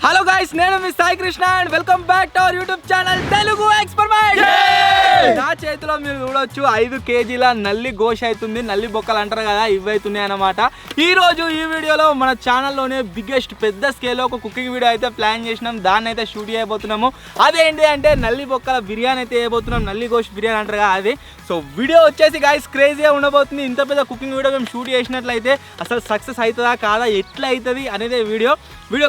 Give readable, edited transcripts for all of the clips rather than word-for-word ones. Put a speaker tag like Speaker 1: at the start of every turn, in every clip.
Speaker 1: Hello guys, నేను మీ Sai Krishna and welcome back to our YouTube channel Telugu experiment. నా చేతిలో మీరు చూడొచ్చు 5 కేజీల నల్లి గోష్ అవుతుంది. నల్లి బొక్కలు అంటారు కదా, ఇవి అవుతున్నాయి అన్నమాట. ఈ రోజు ఈ వీడియోలో మన ఛానల్లోనే బిగ్గెస్ట్ పెద్ద స్కేల్లో ఒక కుకింగ్ వీడియో అయితే ప్లాన్ చేసినాం. దాన్ని అయితే షూట్ చేయబోతున్నాము. అదేంటి అంటే నల్లి బొక్కల బిర్యానీ అయితే చేయబోతున్నాం. నల్లి గోష్ బిర్యానీ అంటారు కదా అది. సో వీడియో వచ్చేసి గైస్ క్రేజీగా ఉండబోతుంది. ఇంత పెద్ద కుకింగ్ వీడియో మేము షూట్ చేసినట్లయితే అసలు సక్సెస్ అవుతుందా కాదా, ఎట్లా అవుతుంది అనేది వీడియో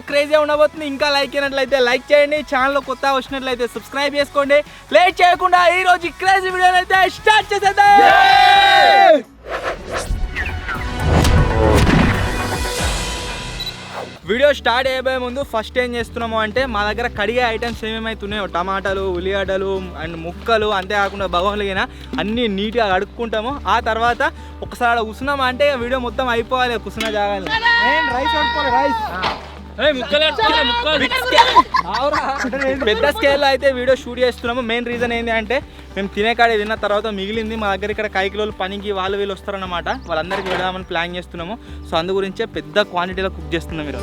Speaker 1: క్రేజీగా ఉండబోతుంది. ఇంకా లైక్ అయినట్లయితే లైక్ చేయండి, ఛానల్లో కొత్త వచ్చినట్లయితే సబ్స్క్రైబ్ చేసుకోండి. లేట్ చేయకుండా ఈ రోజు క్రేజీ వీడియో అయితే స్టార్ట్ చేసేద్దాం. వీడియో స్టార్ట్ అయిపోయే ముందు ఫస్ట్ ఏం చేస్తున్నాము అంటే మా దగ్గర కడిగే ఐటమ్స్ ఏమేమైతున్నాయో టమాటాలు, ఉల్లిగడ్డలు అండ్ ముక్కలు, అంతేకాకుండా బగోన్లు అన్నీ నీట్గా కడుక్కుంటాము. ఆ తర్వాత ఒకసారి కూర్చున్నాము అంటే వీడియో మొత్తం అయిపోవాలి. కూర్చున్న జాగాలి పెద్ద స్కేల్లో అయితే వీడియో షూట్ చేస్తున్నాము. మెయిన్ రీజన్ ఏంటి అంటే మేము తినే కాడే తిన్న తర్వాత మిగిలింది మా దగ్గర ఇక్కడ కైకిలోలు పనికి వీళ్ళు వస్తారన్నమాట. వాళ్ళందరికీ వెళదామని ప్లాన్ చేస్తున్నాము. సో అందు గురించే పెద్ద క్వాంటిటీలో కుక్ చేస్తున్నాం మీరు.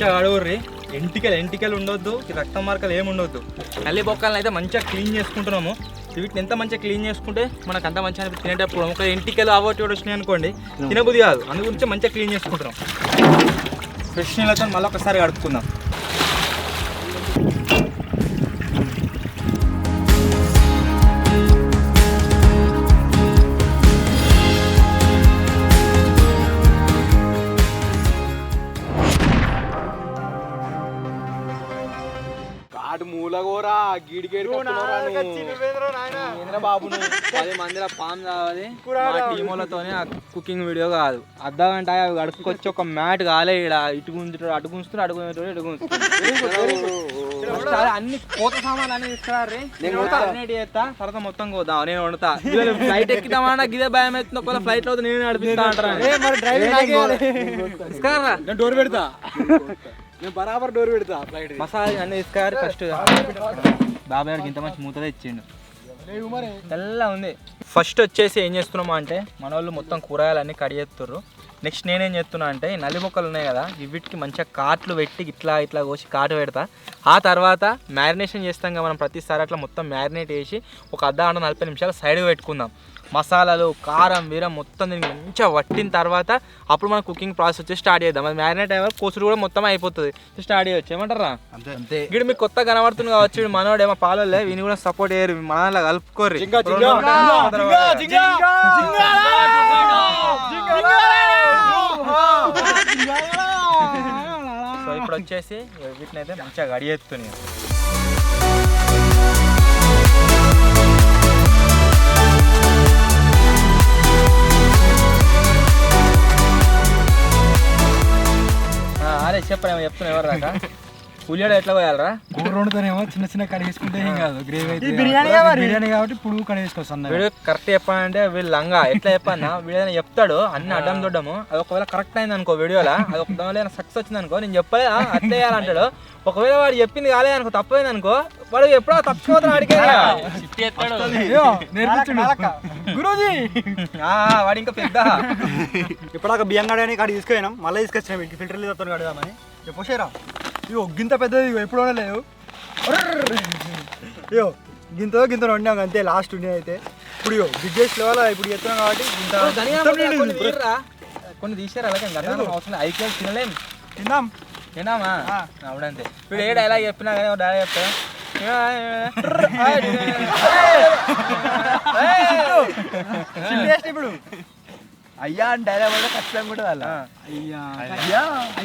Speaker 1: మంచిగా అడుగుర్రి, ఎంటికలు ఉండొద్దు, రక్తం మార్కలు ఏమి ఉండొద్దు. నల్లి బొక్కలను అయితే మంచిగా క్లీన్ చేసుకుంటున్నాము. వీటిని ఎంత మంచిగా క్లీన్ చేసుకుంటే మనకు అంత మంచిగా తినేటప్పుడు ఒక ఎంటికలు అవటి వచ్చినాయి అనుకోండి తినబుద్ధి కాదు. అందు గురించి మంచిగా క్లీన్ చేసుకుంటున్నాం. ఫ్రెష్ నీళ్ళతో మళ్ళీ ఒకసారి కడుక్కుందాం. మూలగోరా గిడిగేడు బాబు 10 మందిలో పాము కావాలి. టీములతోనే కుకింగ్ వీడియో కాదు. అర్ధ గంట అవి గడుపుకొచ్చి ఒక మ్యాట్ కాలే. ఇక్కడ ఇటు గుంజుతాడు, అటు గుంజుతాడు, అటు గుంజుతాడు, ఇటు గుంజుతాడు. అన్ని కోత సామాన్లు అన్ని ఇస్తారా? నేను చేస్తా, తర్వాత మొత్తం కోద్దాం, నేను వండుతా. ఫ్లైట్ ఎక్కుతామన్నా గిదే భయం అవుతుంది. ఒకవేళ ఫ్లైట్ లో నేను నడిపిస్తా అంటారా? డోర్ పెడతా, నేను బరాబర్ డోర్ పెడతా. మసాలా అన్నీ తీసుకారు. ఫస్ట్ బాబాయ్ గారికి ఇంత మంచి మూతగా ఇచ్చిండు, తెల్ల ఉంది. ఫస్ట్ వచ్చేసి ఏం చేస్తున్నామా అంటే మన వాళ్ళు మొత్తం కూరగాయలన్నీ కడిగేస్తుర్రు. నెక్స్ట్ నేనేం చేస్తున్నా అంటే ఈ నల్లి బొక్కలు ఉన్నాయి కదా, వీటికి మంచిగా కాట్లు పెట్టి ఇట్లా కోసి కాటు పెడతా. ఆ తర్వాత మ్యారినేషన్ చేస్తాం కదా మనం ప్రతిసారి, అట్లా మొత్తం మ్యారినేట్ చేసి ఒక అర్ధ గంట 40 నిమిషాలు సైడ్గా పెట్టుకుందాం. మసాలాలు, కారం, వీరం మొత్తం దీనికి మంచిగా పట్టిన తర్వాత అప్పుడు మనం కుకింగ్ ప్రాసెస్ వచ్చి స్టార్ట్ చేద్దాం. అది మ్యారినేట్ అయ్యే కోసుడు కూడా మొత్తం అయిపోతుంది, స్టార్ట్ చేయొచ్చు. ఏమంటారా? అంతే. ఇక్కడ మీకు కొత్త కనబడుతుంది కావచ్చు, మనోడు ఏమో పాలలే, వీని కూడా సపోర్ట్ చేయరు, మనలా కలుపుకోర్రి. సో ఇప్పుడు వచ్చేసి వీటిని అయితే మంచిగా గడియెత్తున్నాయి. అరే చెప్పరా, చెప్తున్నా ఎవరు రాక ఉల్లిగడ్డ ఎట్లా పోయాలరా?
Speaker 2: కూర వండుతానేమో చిన్న చిన్న కడిగేసుకుంటే ఏం కాదు. గ్రేవీ అయితే బిర్యానీ కాబట్టి పుడుగు కడిగేసుకోవచ్చు.
Speaker 1: వీడు కరెక్ట్ చెప్పాలంటే వీళ్ళు లంగా ఎట్లా చెప్పన్నా, వీడైనా చెప్తాడు అన్ని అడ్డం దొడ్డము. అది ఒకవేళ కరెక్ట్ అయింది అనుకో వీడియోలో, అది ఒక దానిలో సక్సెస్ వచ్చింది అనుకో, నేను చెప్పలే అట్లా వేయాలంటాడు. ఒకవేళ వాడు చెప్పింది కాలేదు అనుకో, తప్పైంది అనుకో, వాడు ఎప్పుడో తప్పుకోవద్దు అడిగే గురూజీ. వాడు ఇంకా పెద్ద
Speaker 2: ఇప్పుడాక బియ్యం కడని కాడికి తీసుకెళ్ళినాం, మళ్ళీ తీసుకొచ్చినాం ఇంటికి ఫిల్టర్ లేదు కడదామని. చెప్పేరా ఇగో గింత పెద్దది, ఇగో ఎప్పుడు వండలేదు. ఇగో గింత వండాం అంతే. లాస్ట్ ఉండే అయితే ఇప్పుడు ఇగో బిగ్గెస్ట్ లెవెల్ ఇప్పుడు చెప్తున్నాం కాబట్టి
Speaker 1: కొన్ని తీసారు. అలాగే అవసరం ఐకేల్ తినలేం, తిన్నామా అవునంతే. ఇప్పుడు ఏ డైలాగ్ చెప్పినా కానీ ఒక డైలాగ్ చెప్తా
Speaker 2: ఇప్పుడు
Speaker 1: అయ్యా అని డైలాగ్ కూడా ఖచ్చితంగా ఉంటుంది అలా.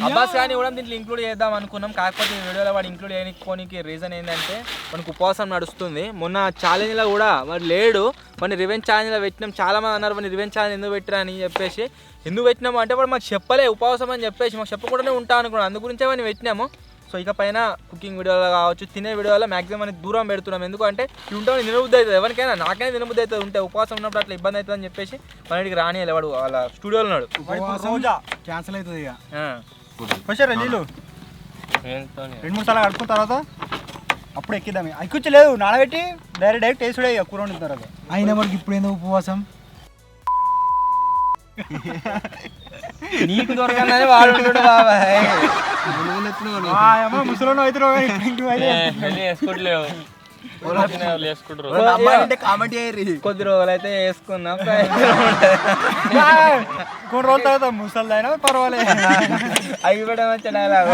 Speaker 1: అబ్బాస్ కానీ కూడా దీంట్లో ఇంక్లూడ్ చేద్దాం అనుకున్నాం. కాకపోతే ఈ వీడియోలో వాడు ఇంక్లూడ్ చేయడానికి రీజన్ ఏంటంటే మనకు ఉపవాసం నడుస్తుంది. మొన్న ఛాలెంజ్లో కూడా వాడు లేడు, వాడిని రివెంజ్ ఛాలెంజ్లో పెట్టినాం. చాలా మంది అన్నారు వాడిని రివెంజ్ ఛాలెంజ్ ఎందుకు పెట్టిరా అని చెప్పేసి. ఎందుకు పెట్టినాము అంటే వాడు మాకు చెప్పలే ఉపవాసం అని చెప్పేసి మాకు చెప్పకుండానే ఉంటా అనుకున్నాను, అందు గురించే మనం పెట్టినాము. సో ఇక పైన కుకింగ్ వీడియోలో కావచ్చు, తినే వీడియోలో మ్యాక్సిమం అనేది దూరం పెడుతున్నాం. ఎందుకంటే ఉంటామని నిలబుద్ధి అవుతుంది, ఎవరికైనా నాకైనా నిలబుద్ధి అవుతుంది. ఉంటే ఉపవాసం ఉన్నప్పుడు అట్లా ఇబ్బంది అవుతుంది అని చెప్పేసి మనకి రానియాలి. వాడు వాళ్ళ స్టూడియోలో ఉన్నాడు,
Speaker 2: క్యాన్సిల్ అవుతుంది ఇక. వచ్చారా నీళ్ళు 2-3 సార్లు కడుక్కున్న తర్వాత అప్పుడు ఎక్కిద్దాం. ఎక్కించలేదు, నానబెట్టి డైరెక్ట్ వేసుడే కూర వండిన తర్వాత.
Speaker 3: అయినా మనకి ఇప్పుడు ఏందో ఉపవాసం
Speaker 1: నీకు దొరకనని వాడు ఉంటాడు బాబాయ్.
Speaker 2: ముసలి అయితే
Speaker 1: కొద్ది రోజులు అయితే వేసుకున్నాం,
Speaker 2: కొన్ని రోజుల తర్వాత ముసలి అయినా పర్వాలేదు.
Speaker 1: అవి కూడా మంచి డైలాగ్.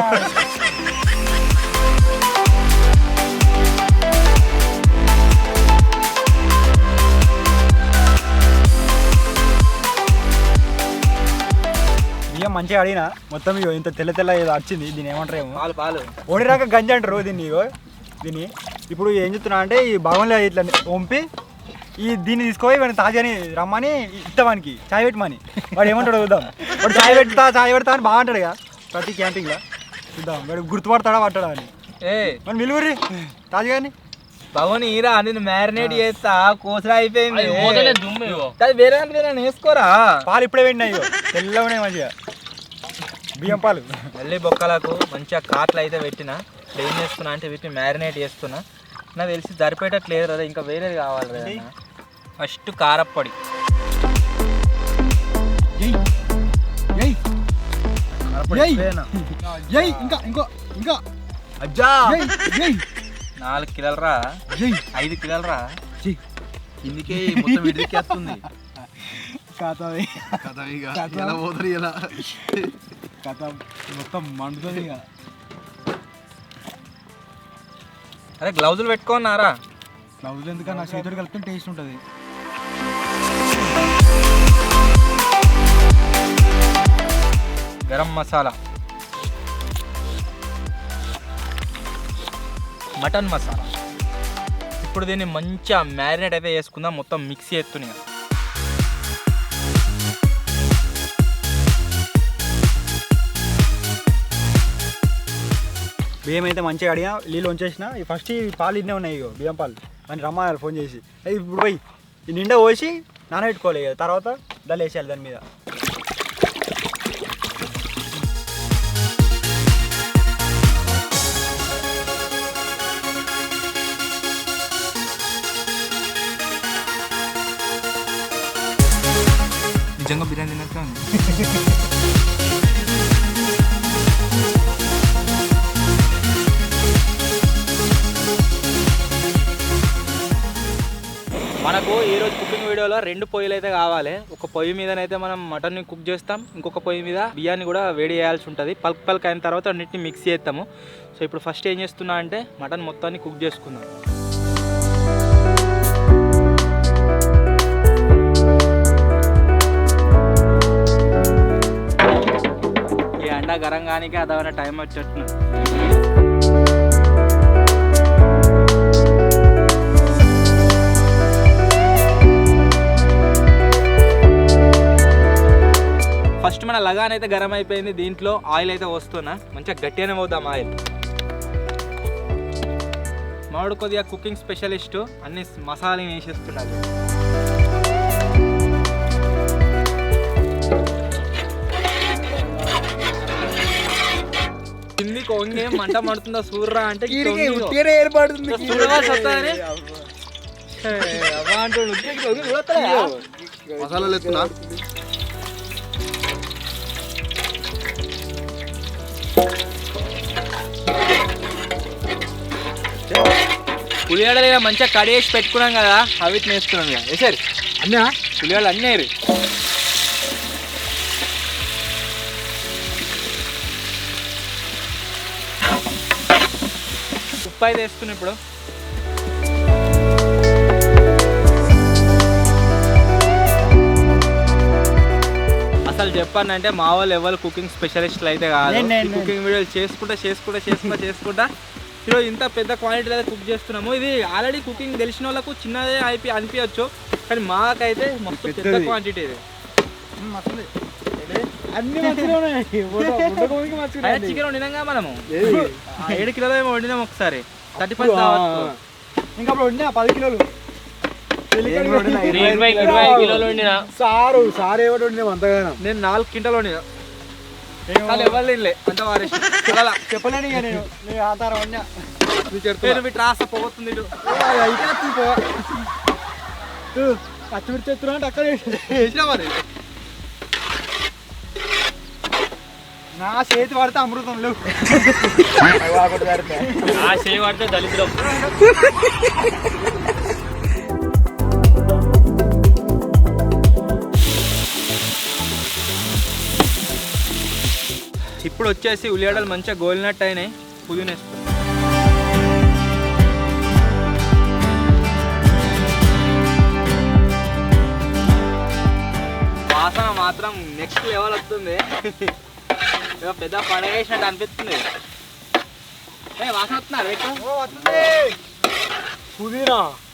Speaker 2: బియ్యం మంచిగా అడిగినా మొత్తం ఇగో ఇంత తెల్ల తెల్ల ఏదో వచ్చింది. దీన్ని ఏమంటారు ఏమో
Speaker 1: పాలు పాలు
Speaker 2: ఓడిరాక గంజి అంటారు దీన్ని. ఇగో దీన్ని ఇప్పుడు ఏం చెప్తున్నా అంటే ఈ భగవంలో ఇట్లా వంపి దీన్ని తీసుకోయి వాడిని తాజాని రమ్మని ఇస్తావానికి చాయ్ పెట్టమని. వాడు ఏమంటాడు చూద్దాం. వాడు చాయ్ పెడతా అని బాగుంటాడు కదా ప్రతి క్యాంటీన్లో. చూద్దాం వాడు గుర్తుపడతాడా పట్టాడా అని. మన మిలుగురి తాజాని
Speaker 1: భవన్ ఈరా నేను మ్యారినేట్ చేస్తా, కోసరా అయిపోయింది. వేరే నేను వేసుకోరా.
Speaker 2: పాలు ఇప్పుడే పెట్టినాయి తెల్లగా ఉన్నాయి మంచిగా బియ్యం పాలు.
Speaker 1: మళ్ళీ బొక్కలకు మంచిగా కాట్లు అయితే పెట్టిన. ఏం చేస్తున్నా అంటే వీటిని మ్యారినేట్ చేస్తున్నా. నాకు తెలిసి సరిపోయేటట్లేదు కదా, ఇంకా వేరేది కావాలి కదా. ఫస్ట్ కారప్పొడి,
Speaker 2: ఇంకా
Speaker 1: 4 కిలోలు రా, 5 కిలోలు రా. ఇందుకే మొత్తం విడికేస్తుంది.
Speaker 3: మొత్తం మండుతుంది.
Speaker 1: అరే గ్లౌజులు పెట్టుకున్నారా?
Speaker 3: గ్లౌజ్ ఎందుకని నా చేతుడు కలిపితే టేస్ట్ ఉంటుంది.
Speaker 1: గరం మసాలా, మటన్ మసాలా. ఇప్పుడు దీన్ని మంచిగా మ్యారినేట్ అయితే చేసుకుందాం. మొత్తం మిక్సీ ఎత్తుని
Speaker 2: బియ్యం అయితే మంచిగా అడిగా నీళ్ళు వంచేసిన. ఫస్ట్ ఈ పాలు ఇన్నే ఉన్నాయి ఇగో బియ్యం పాలు అని రమ్మన్నారు ఫోన్ చేసి. ఇప్పుడు పోయి ఈ నిండా పోసి నానబెట్టుకోవాలి, తర్వాత దాన్ని వేసేయాలి దాని మీద.
Speaker 1: నిజంగా బిర్యానీ తిన్నట్టు ఉంది. మనకు ఈరోజు కుకింగ్ వీడియోలో 2 పొయ్యిలు అయితే కావాలి. ఒక పొయ్యి మీదనైతే మనం మటన్ని కుక్ చేస్తాం, ఇంకొక పొయ్యి మీద బియ్యాన్ని కూడా వేడి చేయాల్సి ఉంటుంది. పల్క్ అయిన తర్వాత అన్నింటిని మిక్స్ చేస్తాము. సో ఇప్పుడు ఫస్ట్ ఏం చేస్తున్నా అంటే మటన్ మొత్తాన్ని కుక్ చేసుకుందాం. ఈ అండా గరంగానికి అదవన్న టైం వచ్చేట్టున్నా. ఫస్ట్ మన లగాన్ అయితే గరం అయిపోయింది. దీంట్లో ఆయిల్ అయితే వస్తున్నా, మంచిగా గట్టిగానే పోద్దాం ఆయిల్. మామిడి కొద్దిగా కుకింగ్ స్పెషలిస్ట్, అన్ని మసాలాలు వేసేస్తున్నాడు. కింది కొంగే మంట మడుతుందా సూర్రా అంటే
Speaker 3: ఏర్పడుతుంది.
Speaker 2: మసాలాలు వేస్తున్నా.
Speaker 1: ఉల్లిగడ్డలు మంచిగా కడిగేసి పెట్టుకున్నాం కదా, అవిటిని వేస్తున్నాం కదా. వేసారు
Speaker 2: అన్నా
Speaker 1: ఉల్లిగడ్డలు అన్నీ వేరు. ఉప్పు అయితే వేసుకున్నాం ఇప్పుడు. అసలు చెప్పానంటే మా వాళ్ళు ఎవరు కుకింగ్ స్పెషలిస్టులు అయితే కాదు. కుకింగ్ వీడియోలు చేసుకుంటా ఈరోజు ఇంత పెద్ద క్వాంటిటీలో అయితే కుక్ చేస్తున్నాము. ఇది ఆల్రెడీ కుకింగ్ తెలిసిన వాళ్ళకు చిన్నదే అనిపించవచ్చు, కానీ మాకైతే మస్తు పెద్ద క్వాంటిటీ ఇది.
Speaker 3: అన్ని మంచిగా ఉన్నాయి
Speaker 1: చికెన్ వండినాగా మనము 7 కిలోలు ఏమో వండినాం ఒకసారి 35 దావత్.
Speaker 2: ఇంకా అప్పుడు వండినా 10 కిలోలు
Speaker 4: 20 కిలోలు వండినా.
Speaker 3: సారు ఏమిటి వండినాం అంతగానం.
Speaker 1: నేను 4 క్వింటాలు వండినా. వాళ్ళు ఎవరు తినలే అంత వారేసి అలా
Speaker 2: చెప్పలేను ఇక నేను ఆధారం వండినా
Speaker 1: పేరు పెట్టి రాస్తా పోతుంది ఇటు.
Speaker 2: పచ్చిమిర్చి ఎత్తున్నా అంటే అక్కడ
Speaker 1: వేసినా మరి
Speaker 2: నా చేతి పడితే అమృతం లేవు.
Speaker 4: ఆ చేయి పడితే దళితులం.
Speaker 1: ఇప్పుడు వచ్చేసి ఉల్లిగడ్డలు మంచిగా గోలినట్టు అయినాయి. పుదీనా వేస్తాం. వాసన మాత్రం నెక్స్ట్ లెవెల్ వస్తుంది. ఇక పెద్ద పండగ వేసినట్టు అనిపిస్తుంది. వాసన వస్తున్నారు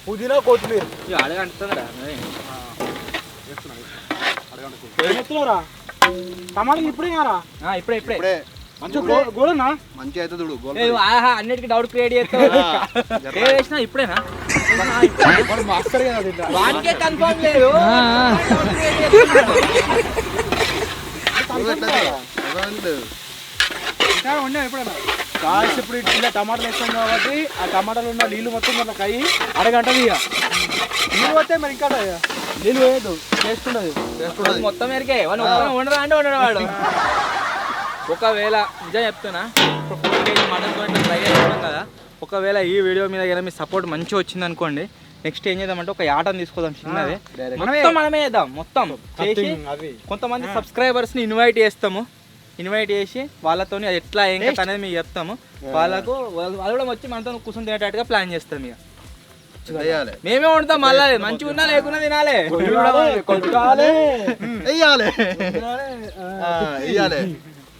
Speaker 2: పుదీనా కొత్తిమీర
Speaker 1: అడగ అంటుందిరా
Speaker 2: ఎత్తున్నారా టమాటాలు ఇప్పుడే కారా
Speaker 1: ఇప్పుడే
Speaker 2: మంచిగా గోడనా
Speaker 3: మంచిగా అయితే చూడు గోల్
Speaker 1: అన్నిటికీ డౌట్ క్రియేట్ చేస్తావు. వేసినా ఇప్పుడేనా
Speaker 3: మాస్టర్ కదా
Speaker 1: వానికే కన్ఫర్మ్ లేదు.
Speaker 2: ఉండే ఎప్పుడైనా
Speaker 3: కాల్చి ఇప్పుడు ఇలా టమాటాలు వేస్తాం కాబట్టి ఆ టమాటాలు ఉన్న నీళ్ళు మొత్తం మన కై అడగంటది ఇక
Speaker 2: నీళ్ళు వస్తే మరి ఇంకా
Speaker 3: నీళ్ళు వేయదు చేస్తుండదు
Speaker 1: మొత్తం ఎరికే ఉండరా అంటే ఉండడు వాడు. ఒకవేళ నిజం చెప్తున్నా ఇప్పుడు 4 kg మటన్ ట్రై చేస్తున్నాం కదా. ఒకవేళ ఈ వీడియో మీద కానీ మీ సపోర్ట్ మంచిగా వచ్చింది అనుకోండి, నెక్స్ట్ ఏం చేద్దామంటే ఒక యాటను తీసుకుందాం చిన్నది. మొత్తం మనమే చేద్దాం. మొత్తం చేసి కొంతమంది సబ్స్క్రైబర్స్ని ఇన్వైట్ చేస్తాము. ఇన్వైట్ చేసి వాళ్ళతో అది ఎట్లా ఏం కదా అనేది మీకు చెప్తాము. వాళ్ళకు వాళ్ళు కూడా వచ్చి మనతో కూర్చొని తినేటట్టుగా ప్లాన్ చేస్తాం. ఇక మేమే వండుతాం. మళ్ళీ మంచిగా ఉన్నా లేకున్నా తినాలి.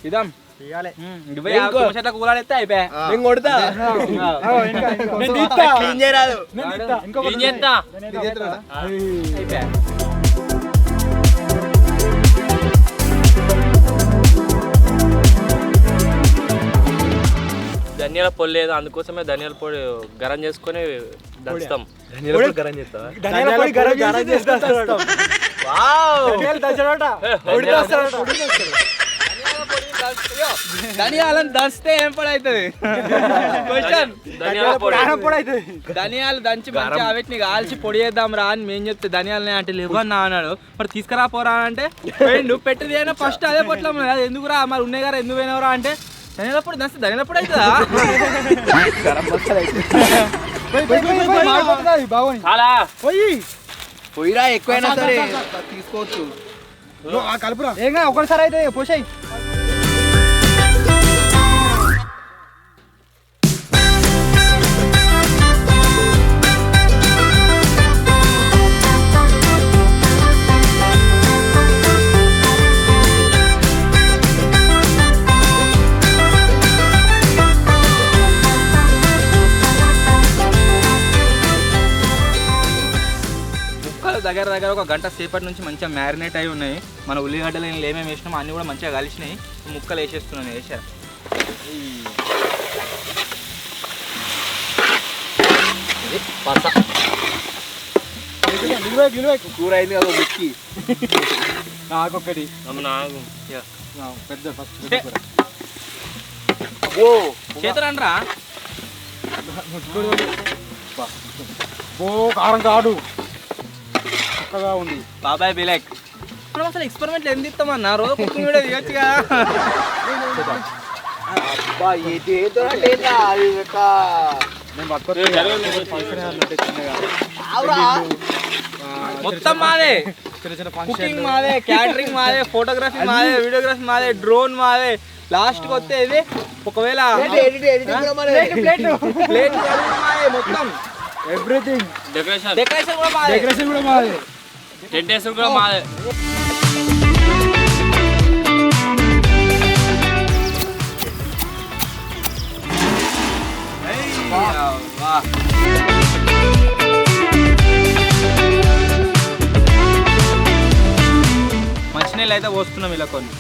Speaker 1: ఇదాం కూలాడైతే అయిపోయా.
Speaker 4: ధనియాల పొడి లేదు, అందుకోసమే ధనియాల పొడి గరం చేసుకొని దంచుతాం.
Speaker 1: ధనియాలను దంచితే ఏం పొడి అవుతుంది? ధనియాలు దంచి మంచిగా వీటిని కాల్చి పొడి చేద్దాం రా అని మేము చెప్తే ధనియాలని అంటే లేవన్నా అన్నాడు. మరి తీసుకురా పోరా అంటే పెట్టింది అయినా ఫస్ట్ అదే పొట్లం అది ఎందుకు రా మరి ఉన్నాయి కదా ఎందుకు పోయినవరా అంటే ధనియాల పొడి దంచి ధనియాల పొడి అవుతుందా?
Speaker 3: పోయిరా ఎక్కువైనా సరే తీసుకోవచ్చు.
Speaker 2: కలుపురా ఏంగా ఒకసారి అయితే పోసాయి.
Speaker 1: దగ్గర దగ్గర ఒక గంట సేపటి నుంచి మంచిగా మ్యారినేట్ అయి ఉన్నాయి. మన ఉల్లిగడ్డలు ఏమేమి వేసినామో అన్నీ కూడా మంచిగా కలిసినాయి. ముక్కలు వేసేస్తున్నాను. వేసా
Speaker 3: కూర అయింది కదా ముక్కి
Speaker 2: నాకొకటి
Speaker 3: పెద్ద ఫస్ట్
Speaker 1: చేతురండ్రా
Speaker 2: కారం కాడు చక్కగా ఉంది.
Speaker 1: బాబాయ్ బిలాక్ మనం అసలు ఎక్స్పెరిమెంట్లు ఎందుకు ఇస్తామన్నా? రోజు కుకింగ్ వీడియో తీయచ్చుగా. మొత్తం మాదే. కుకింగ్ మాదే, క్యాటరింగ్ మాదే, ఫోటోగ్రఫీ మాదే, వీడియోగ్రఫీ మాదే, డ్రోన్ మాదే. లాస్ట్ కి వస్తే ఇది ఒకవేళ ప్లేట్ మొత్తం
Speaker 2: ఎవ్రీథింగ్
Speaker 1: డెకరేషన్ కూడా మాదే.
Speaker 4: టెంట్ వేసుడు కూడా మాదే.
Speaker 1: మంచినీళ్ళు అయితే పోస్తున్నాం ఇలా కొన్ని.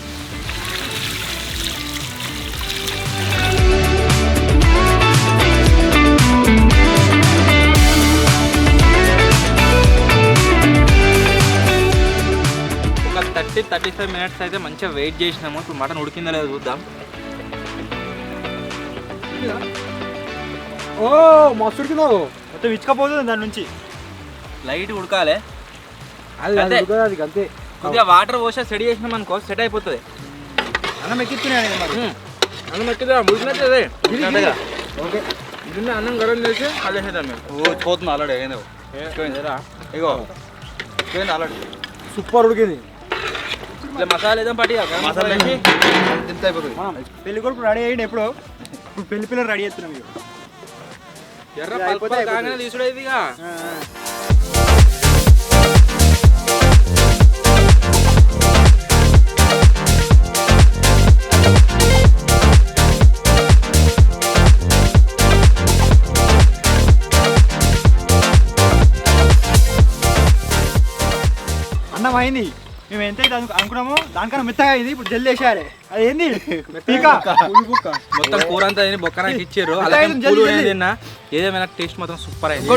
Speaker 1: 30-35 minutes అయితే మంచిగా వెయిట్ చేసినాము. ఇప్పుడు మటన్ ఉడికిందో లేదో చూద్దాం.
Speaker 3: ఓ మస్తు ఉడికిందో,
Speaker 2: మొత్తం ఇచ్చుకపోతుంది దాని నుంచి.
Speaker 1: లైట్ ఉడకాలి,
Speaker 3: అది
Speaker 1: అంతే.
Speaker 3: అది అంతే.
Speaker 1: కొద్దిగా వాటర్ పోసా సెట్ చేసినాం అనుకో సెట్ అయిపోతుంది.
Speaker 2: అన్నం ఎక్కిస్తున్నాయి మరి.
Speaker 1: అన్నం ఎక్కిదా ముడినట్టే
Speaker 3: ఓకే,
Speaker 1: ఇది అన్నం గరం చేసి కలిసేద్దాం మేము.
Speaker 2: పోతుంది ఆల్రెడీ ఏదో ఇగో ఆల్రెడీ
Speaker 3: సూపర్ ఉడికింది.
Speaker 1: ఇట్లా మసాలా ఏదో పట్టి
Speaker 2: మసాలా
Speaker 1: వేసి
Speaker 2: ఎంత అయిపోతుంది. పెళ్లి కొడుకు రెడీ అయ్యింది ఎప్పుడు, ఇప్పుడు పెళ్లి పిల్లలు రెడీ చేస్తున్నాం. ఇక
Speaker 1: ఎర్ర పల్పల్ కాగానే తీసుడేది ఇక.
Speaker 2: అన్నం అయింది, మేము ఎంత అయితే అనుకున్నామో దానికన్నా మెత్తగా అయింది. ఇప్పుడు జల్ది వేసేయాలి. అది ఏంది పీకా
Speaker 1: మొత్తం కూర అంతా తిని బొక్కనాకి ఇచ్చారు.
Speaker 2: జల్దీ,
Speaker 1: అలాగే
Speaker 2: జల్దీ,
Speaker 1: పూలు
Speaker 2: జల్దీ.
Speaker 1: తిన్నా ఏదేమైనా టేస్ట్ మాత్రం సూపర్ అయింది.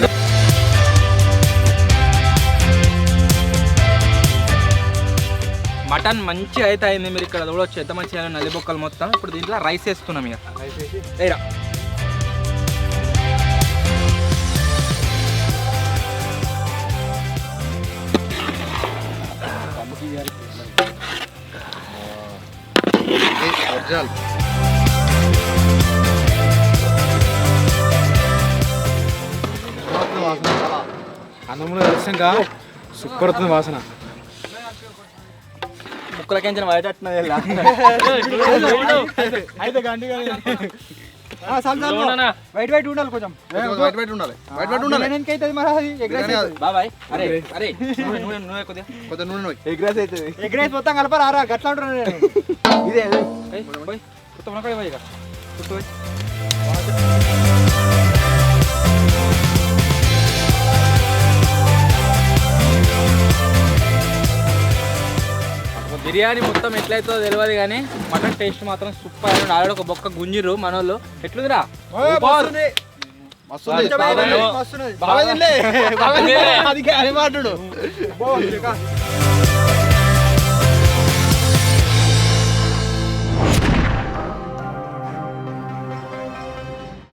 Speaker 1: మటన్ మంచిగా అయితే అయింది. మీరు ఇక్కడ చూడవచ్చు ఎంత మంచిగా నల్లి బొక్కలు మొత్తం. ఇప్పుడు దీంట్లో రైస్ వేస్తున్నాం ఇక. ఏరా
Speaker 3: అన్నంలో కలిసాక సూపర్ వస్తుంది వాసన.
Speaker 1: ముక్కలకించిన బయటట్టున్నది
Speaker 2: అయితే గండి వైట్ వైట్ ఉండాలి కొంచెం.
Speaker 3: వైట్ ఉండాలి, వైట్ ఉండాలి.
Speaker 2: అయితే మరి అది ఎగ్ రైస్ అవుతుంది.
Speaker 1: బాబాయ్. అరే అరే నువ్వే కొద్దిగా
Speaker 3: కొంచెం నూనె
Speaker 2: ఎగ్ రైస్ అవుతుంది. ఎగ్ రైస్ మొత్తం కలపరారా గట్లా ఉంటారు.
Speaker 1: ఇదే కొత్త మునకాయ పోయి ఇక కొత్త పోయి. బిర్యానీ మొత్తం ఎట్లయితుందో తెలియదు కానీ మటన్ టేస్ట్ మాత్రం సూపర్. ఆల్రెడీ ఒక బొక్క గుంజిరు మనోళ్ళు. ఎట్లుందిరా?
Speaker 3: అది మాట్లాడు.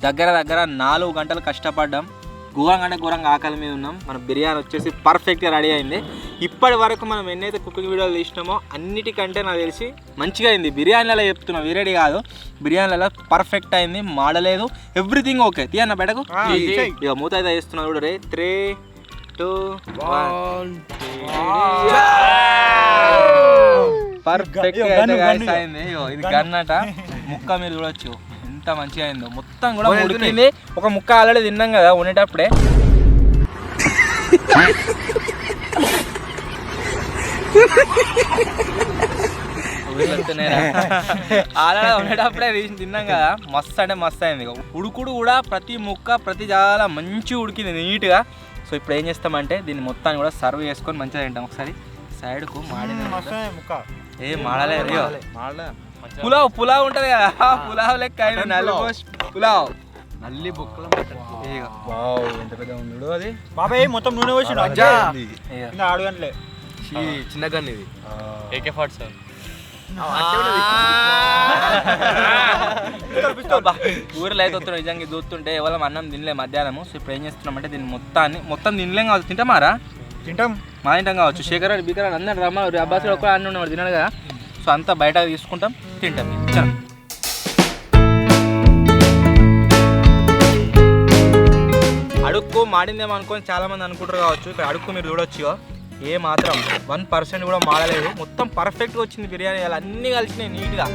Speaker 1: దగ్గర 4 గంటలు కష్టపడ్డాం. ఘోరంగా ఆకలి మీద ఉన్నాం. మన బిర్యానీ వచ్చేసి పర్ఫెక్ట్గా రెడీ అయింది. ఇప్పటి వరకు మనం ఎన్నైతే కుకింగ్ వీడియోలు తీసినామో అన్నిటికంటే నాకు తెలిసి మంచిగా అయింది. బిర్యానీలలో చెప్తున్నా, వేరేది కాదు. బిర్యానీలలో పర్ఫెక్ట్ అయింది, మాడలేదు, ఎవ్రీథింగ్ ఓకే. తీయన్న బెటకు ఇక మూత అయితే వేస్తున్నావు చూడు రే. 3, 2, 1 పర్ఫెక్ట్ అయింది. ఇది గన్నట ముక్క మీరు చూడొచ్చు ఎంత మంచిగా అయిందో. మొత్తం కూడా ఉడికింది. ఒక ముక్క ఆల్రెడీ తిన్నాం కదా ఉండేటప్పుడే. ఆల్రెడీ ఉండేటప్పుడే తిన్నాం కదా, మస్తు అంటే మస్తు అయింది. ఉడుకుడు కూడా ప్రతి ముక్క చాలా మంచిగా ఉడికింది నీట్గా. సో ఇప్పుడు ఏం చేస్తామంటే దీన్ని మొత్తాన్ని కూడా సర్వ్ చేసుకొని మంచిగా తింటాం. ఒకసారి సైడ్కు మాడింది
Speaker 2: ముక్క
Speaker 1: ఏ మాడలేదు. పులావ్ ఉంటది కదా, పులావ్ లెక్క అయింది. పులావ్ నల్లి బొక్కలు ఎంత పెద్ద ఉండు అది.
Speaker 2: బాబాయ్ మొత్తం నూనె పోసి ఆడు గంటలే
Speaker 3: చిన్న గన్ ఇది.
Speaker 4: AK-47
Speaker 1: ఊరిలో అయితే వస్తున్నాం. నిజంగా చూస్తుంటే ఎవరు అన్నం తినలే మధ్యాహ్నం. సో ఇప్పుడు ఏం చేస్తున్నామంటే దీన్ని మొత్తం తినలేం కావచ్చు. తింటామారా?
Speaker 2: తింటాం,
Speaker 1: మా తింటాం కావచ్చు. శేఖర్ బీకర్ అందరు రమ్మ అబ్బాస్ ఒక అన్న ఉన్నాడు తినాడు కదా. సో అంతా బయట తీసుకుంటాం, తింటాం. చలో అడుక్కు మాడిందేమో అనుకొని చాలా మంది అనుకుంటారు కావచ్చు. ఇక్కడ అడుక్కు మీరు చూడొచ్చు ఏ మాత్రం 1% కూడా మాడలేదు. మొత్తం పర్ఫెక్ట్గా వచ్చింది బిర్యానీ. అలా అన్నీ కలిసినాయి నీట్గా.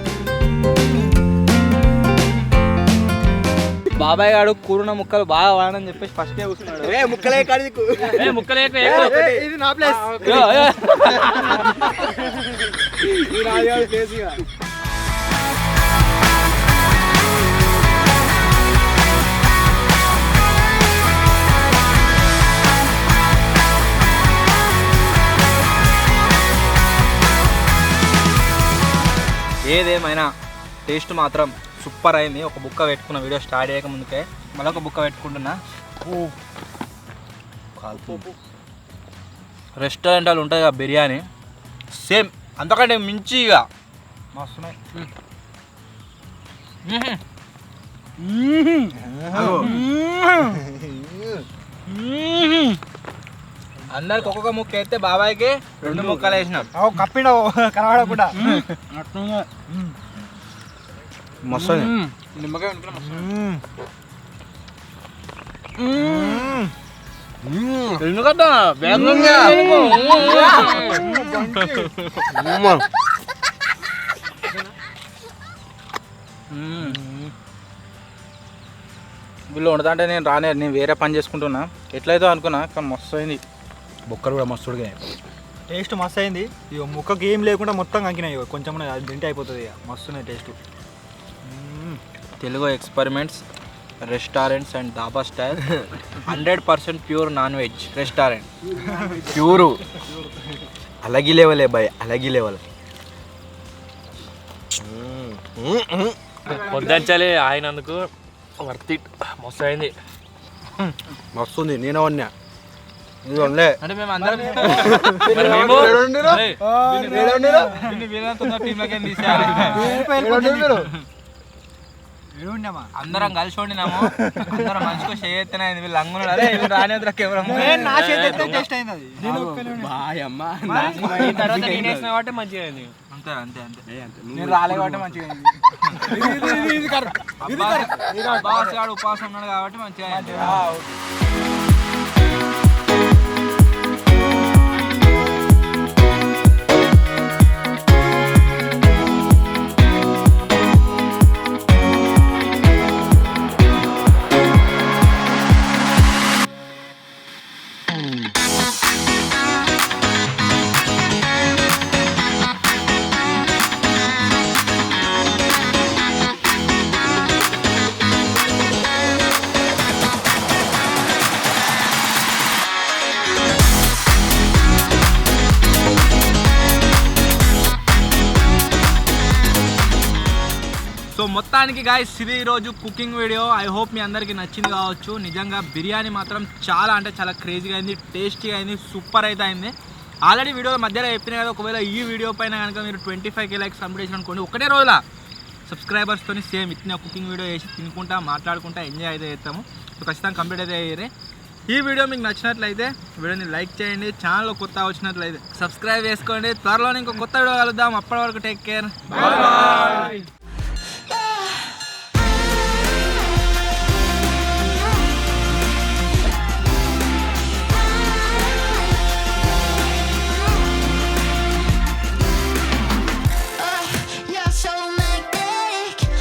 Speaker 1: బాబాయ్ గారు కూరున్న ముక్కలు బాగా వాడని చెప్పేసి ఫస్టే కూర్చున్నాడు.
Speaker 2: ముక్కలే ఇది నా ప్లేస్.
Speaker 1: ఏదేమైనా టేస్ట్ మాత్రం సూపర్ అయింది. ఒక బుక్క పెట్టుకున్న వీడియో స్టార్ట్ చేయక ముందుకే మళ్ళీ ఒక బుక్క పెట్టుకుంటున్నా. రెస్టారెంట్ వాళ్ళు ఉంటుంది కదా బిర్యానీ, సేమ్ అంతకంటే మించి ఇక
Speaker 2: మస్తున్నాయి.
Speaker 1: అందరికి ఒక్కొక్క ముక్క అయితే బాబాయ్కి 2 ముక్కలు వేసినాం.
Speaker 2: కప్పిండవు కనబడకుండా.
Speaker 1: మస్తు
Speaker 3: నిమ్మకాయ ఎందుకంటే
Speaker 1: వీళ్ళు ఉండదంటే నేను రానే, నేను వేరే పని చేసుకుంటున్నా. ఎట్లయితే అనుకున్నా కానీ మస్తు అయింది.
Speaker 3: బొక్కలు కూడా మస్తు ఉడికాయి.
Speaker 2: టేస్ట్ మస్తు అయింది. ఇక ముక్కకి ఏం లేకుండా మొత్తం కంకినాయి. కొంచెం అది తింటే అయిపోతుంది. ఇక మస్తున్నాయి taste.
Speaker 1: Telugu experiments restaurants and dhaba style 100% pure non veg restaurant.
Speaker 3: Pure అలాగే లేవలే బాయ్, అలాగే లేవలే.
Speaker 4: పొద్దుంచాలి ఆయనందుకు వర్త్ ఇట్. మస్తు అయింది.
Speaker 3: మస్తుంది. నేను వన్నా ఇది వండే.
Speaker 1: అంటే మేము అందరం
Speaker 4: మరి మేము
Speaker 1: అందరం కలిసి వండినాము. అందరం మంచిగా చేయొత్తనే అయింది. వీళ్ళు అంగులు అదే వీళ్ళు రానేద్దరికి ఎవరు
Speaker 2: నా చేతి టేస్ట్ అయింది అది.
Speaker 4: ఈ తర్వాత నేను వేసిన కాబట్టి మంచిగా అయింది.
Speaker 1: అంతే అంతే అంతే.
Speaker 2: నేను రాలే కాబట్టి మంచిగా అయింది.
Speaker 1: బాస్ గాడు ఉపవాసం ఉన్నాడు కాబట్టి మంచిగా అయింది. సో మొత్తానికి గాయ్స్ ఇది ఈరోజు కుకింగ్ వీడియో. ఐ హోప్ మీ అందరికీ నచ్చింది కావచ్చు. నిజంగా బిర్యానీ మాత్రం చాలా అంటే చాలా క్రేజీగా అయింది, టేస్టీగా అయింది, సూపర్ అయితే అయింది. ఆల్రెడీ వీడియో మధ్యలో చెప్పిన కదా, ఒకవేళ ఈ వీడియో పైన కనుక మీరు 25K లైక్స్ కంప్లీట్ చేసిన అనుకోండి, ఒకటే రోజుల సబ్స్క్రైబర్స్తో సేమ్ ఇట్లా కుకింగ్ వీడియో వేసి తినుకుంటా మాట్లాడుకుంటా ఎంజాయ్ అయితే చేస్తాము. సో ఖచ్చితంగా కంప్లీట్ అయితే అయ్యారు. ఈ వీడియో మీకు నచ్చినట్లయితే వీడియోని లైక్ చేయండి. ఛానల్లో కొత్త వచ్చినట్లయితే సబ్స్క్రైబ్ చేసుకోండి. త్వరలోనే ఇంకో కొత్త వీడియో కలుద్దాం. అప్పటి వరకు టేక్ కేర్. బాయ్.